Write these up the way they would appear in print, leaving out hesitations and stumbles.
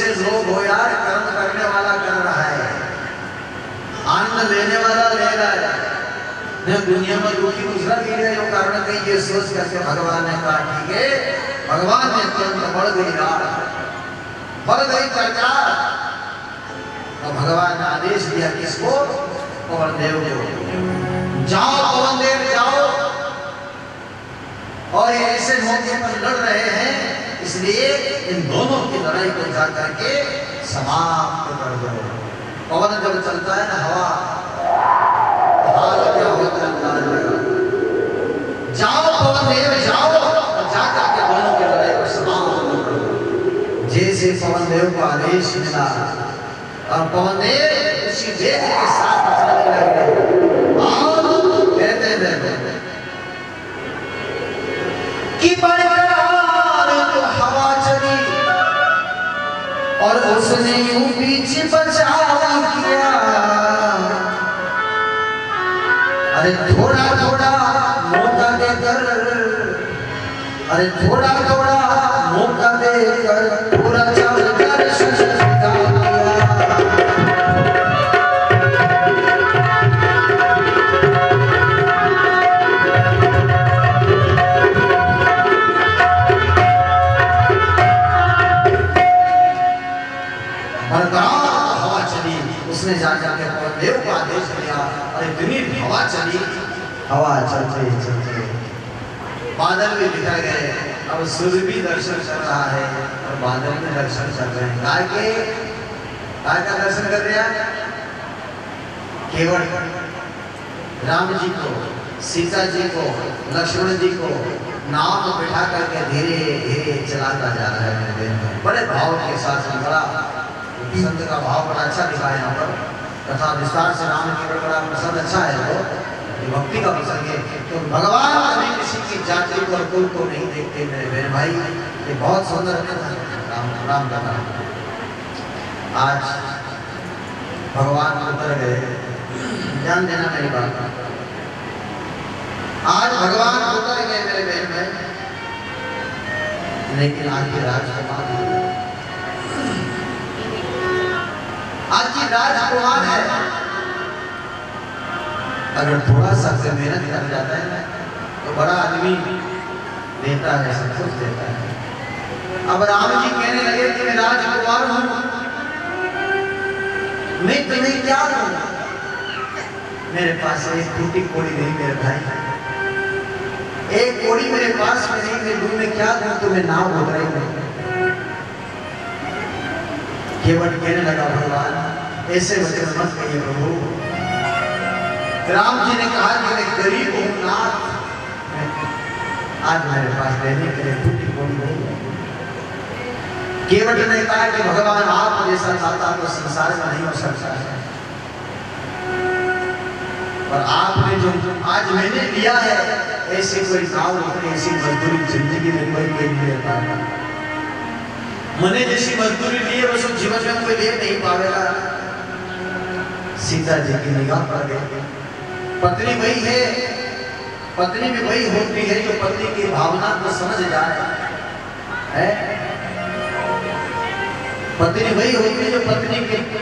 से लोग हो यार, कर्म करने वाला कर रहा है, आनंद लेने वाला ले रहा है, न दुनिया में दुखी दूसरा ले रहा है। वो कारण कहीं ये सोच करके भगवान ने कहा ठीक है, भगवान ने तुरंत बढ़ गई रात, बढ़ गई चर्चा। और भगवान ने आदेश दिया किसको? पवन देव को, जाओ पवन देव जाओ, और ये ऐसे मौके पर लड़ रहे हैं, इसलिए इन दोनों की लड़ाई को जा करके समाप्त कर दो। पवन जब चलता है ना, हवा हाल क्या होता है, जाओ पवन देव जाओ, और जा करके दोनों की लड़ाई को समाप्त कर दो। जैसे पवन देव को आदेश मिला और पवन देव उसी वेग के साथ चलने लगे, और कहते रहे कि हवा चली और उसने यूं पीछे बचाव किया। अरे थोड़ा थोड़ा मौका देकर, अरे थोड़ा थोड़ा मौका देकर पूरा चल कर हवा चली। उसने जाकर के पवन देव को आदेश दिया, और इतनी हवा चली, हवा चलते चलते बादल भी दिखा गए। अब सूर्य भी दर्शन कर रहा है और बादल भी दर्शन कर रहे हैं। काय का दर्शन कर रहे हैं? केवल राम जी को, सीता जी को, लक्ष्मण जी को नाव में बिठा करके धीरे धीरे चलाता जा रहा है। बड़े भाव के साथ, बड़ा संत का भाव बड़ा अच्छा दिखा है यहाँ पर। कथा विस्तार से राम की बड़ा प्रसंग अच्छा है, वो भक्ति का प्रसंग है। तो भगवान कभी किसी की जाति और कुल को नहीं देखते मेरे बहन भाई। ये बहुत सुंदर कथा है राम कथा। आज भगवान उतर गए, ध्यान देना मेरी बात। आज भगवान उतर गए मेरे बहन भाई, लेकिन आज की राजकुमार, आज की राजकुमार है। अगर थोड़ा सा से मेहनत कर जाता है ना, तो बड़ा आदमी देता है, सब कुछ देता है। अब राम जी कहने लगे कि मैं राजकुमार हूं, मैं तुम्हें क्या दूंगा? मेरे पास एक टूटी कोड़ी नहीं मेरे भाई, एक कोड़ी मेरे पास में नहीं, मैं दूं, मैं क्या दूं तुम्हें? नाव बोल रही हूं। केवट कहने लगा भगवान ऐसे वचन मत कहिए प्रभु। राम जी ने कहा कि मैं गरीब हूं नाथ, आज मेरे पास देने के लिए टूटी कोड़ी नहीं है। केवट ने कहा कि भगवान आप जैसा दाता तो संसार में नहीं हो सकता है, और आपने जो आज मैंने लिया है, ऐसी कोई नाव उतरी, ऐसी मजदूरी जिंदगी में कोई नहीं लेता। मैंने जैसी मजदूरी ली है, वो जीवन में कोई ले नहीं पाएगा। सीता जी की निगाह पड़ गई। पत्नी वही है, पत्नी भी वही होती है जो पति की भावना को समझ जाए, है? पत्नी वही होती है जो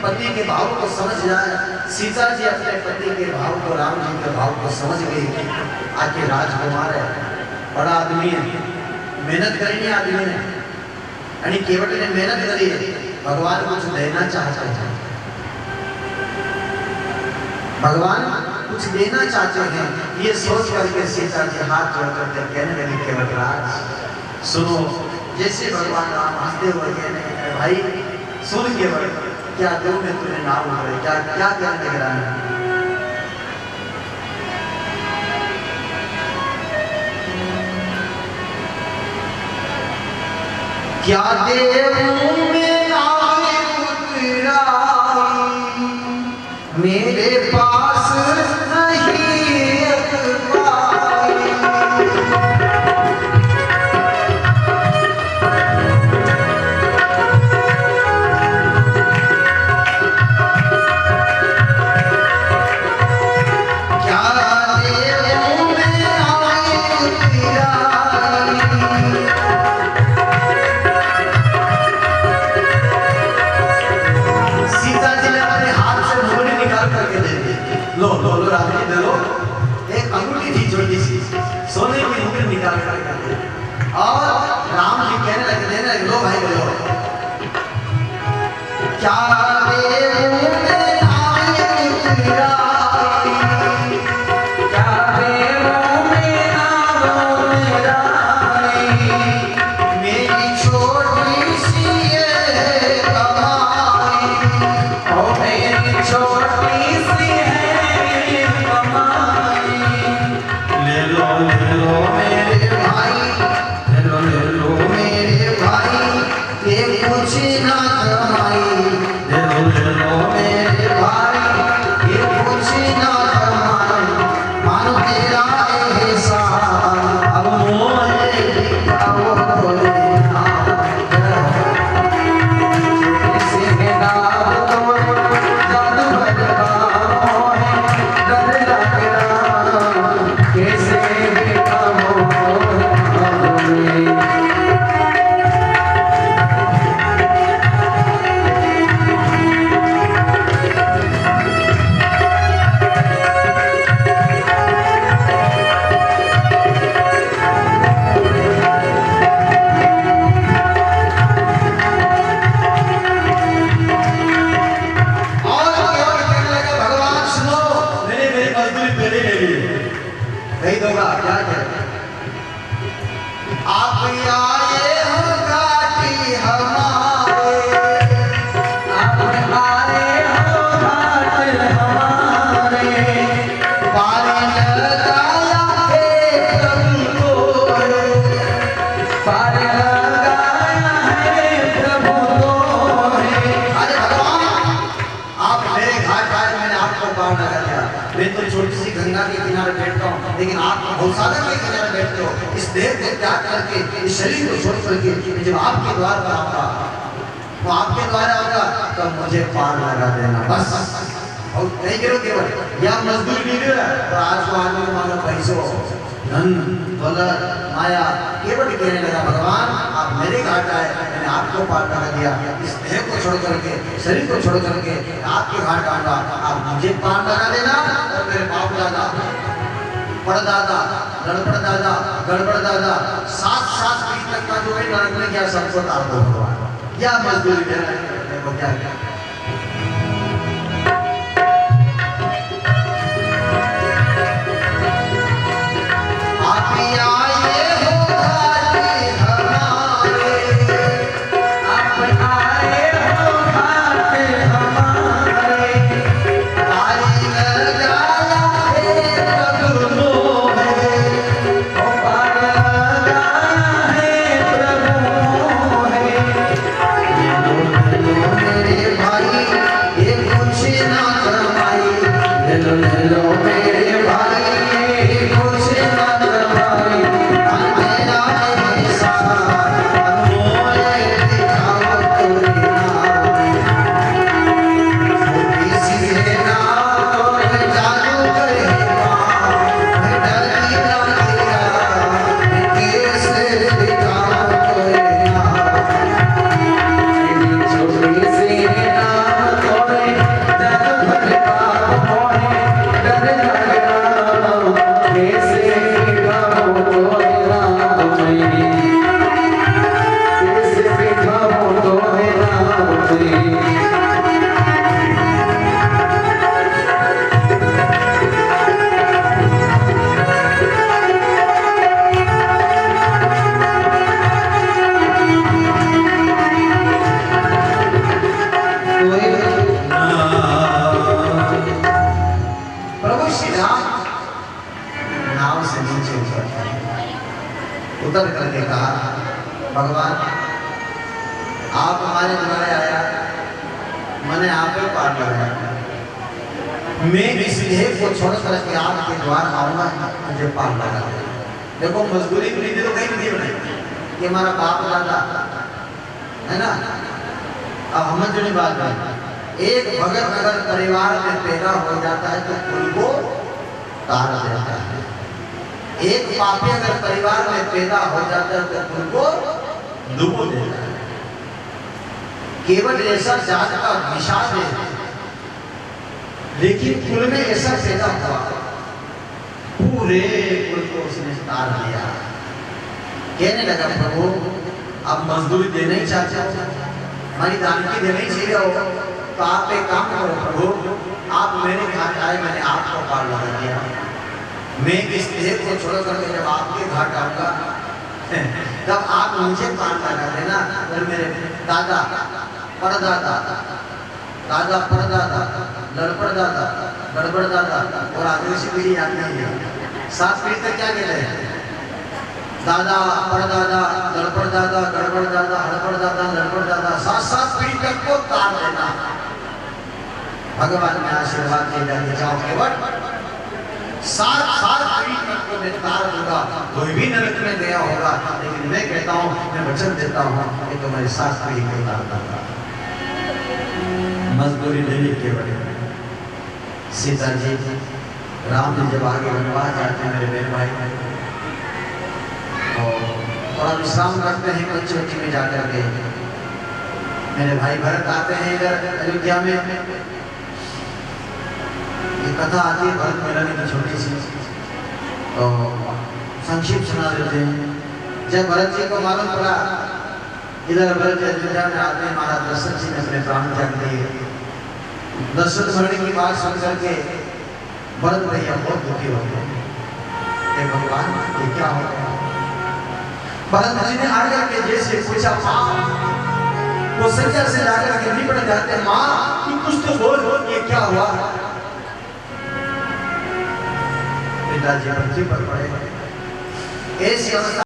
पति के भाव को समझ जाए। सीता जी अपने पति के भाव को, राम जी के भाव को समझ गई। आखिर राजकुमार है, बड़ा आदमी है, मेहनत करेंगे आदमी ने, यानी केवट ने मेहनत करी है, भगवान कुछ देना चाहते हैं, भगवान कुछ देना चाहते हैं। ये सोच करके सीता जी हाथ जोड़ करके कहने लगी केवट राज सुनो। जैसे भगवान राम हंसते हुए कहने भाई सुन केवट, क्या दूं मैं तुम्हें नाव उतरे, क्या क्या करने लग रहा है? क्या देवूं मैं नाव उतराई, मेरे पास नहीं अखबारी। लेकिन आप भवसागर के किनारे बैठते हो, इस देह को त्याग करके, इस शरीर को छोड़ करके, जब आपके द्वार पर आऊंगा, वो आपके द्वार आऊंगा, तो मुझे पार लगा देना बस। और नहीं करो केवल या मजदूरी नहीं दे रहा, तो आज को आदमी को मांगो पैसों, धन, दौलत, माया, केवल कहने लगा भगवान आप मेरे घाट आए, मैंने आपको पार लगा दिया, इस देह को छोड़ करके, शरीर को छोड़ करके आपके घाट आऊंगा, आप मुझे पार लगा देना। और मेरे बाप दादा, परदादा, गड़बड़ दादा 7 पीढ़ी तक का जो है नरक में क्या सबको तार दो भगवान, या मजदूरी देना देखो क्या क्या। उतर करके कहा भगवान आप हमारे द्वारे आया, मैंने आप ही पार लगाया, मैं इस देह को छोड़ करके आपके द्वार आऊंगा, मुझे पार लगा। देखो मजदूरी की नीति तो कहीं नहीं बनाई कि हमारा बाप दादा है ना। अब हम जो बात है, एक भगत अगर परिवार में पैदा हो जाता है तो कुल को तार देता है, एक पापी अगर परिवार में पैदा हो जाता है तो कुल को डुबो देता है। केवल ऐसा जात का विषाद है, लेकिन कुल में ऐसा पैदा हुआ, पूरे कुल को उसने तार दिया। कहने लगा प्रभु अब मजदूरी देना ही चाहते हो, हमारी दानगी देनी चाहिए हो तो आप एक काम करो प्रभु, आप मेरे घाट आए, मैंने आपको पार लगा दिया, मैं इस देह को छोड़ करके जब आपके घाट आऊंगा तब आप मुझे पार लगा देना। और मेरे दादा परदादा, दादा परदादा, लड़पड़ दादा, गड़बड़ दादा और आगे से पीढ़ी याद नहीं है। 7 पीढ़ी तक क्या कहते हैं? दादा परदादा, लड़पड़ दादा, गड़बड़ दादा, हड़बड़ दादा, लड़पड़ दादा, 7 पीढ़ी तक को तार देना। भगवान में आशीर्वाद दे जाके जाओ केवल 7 पीढ़ी तक को मैं तार दूंगा। कोई भी नरक में गया होगा, लेकिन मैं कहता हूँ, मैं वचन देता हूँ कि तुम्हारी 7 पीढ़ी को तार दूंगा। मजदूरी नहीं केवल सीता जी, राम जी जब आगे वनवास जाते हैं मेरे बहन भाई, और थोड़ा विश्राम करते हैं पंचवटी में जाकर के, मेरे भाई भरत आते हैं इधर अयोध्या में। ये कथा आती है भरत मिलन की छोटी सी, तो संक्षिप्त सुना देते हैं। जब भरत जी को मालूम पड़ा इधर भरत जी अयोध्या में आते हैं, महाराज दशरथ जी ने अपने प्राण त्याग दिए। दशरथ मरने की बात सुन करके भरत भैया बहुत दुखी हो गए, भगवान ये क्या हो गया? भरत जी ने आकर के जैसे पूछा, माँ वो सच्चा से जाकर के निपट जाते, माँ तू कुछ तो बोल, ये क्या हुआ? पिताजी पृथ्वी पर पड़े, ऐसी अवस्था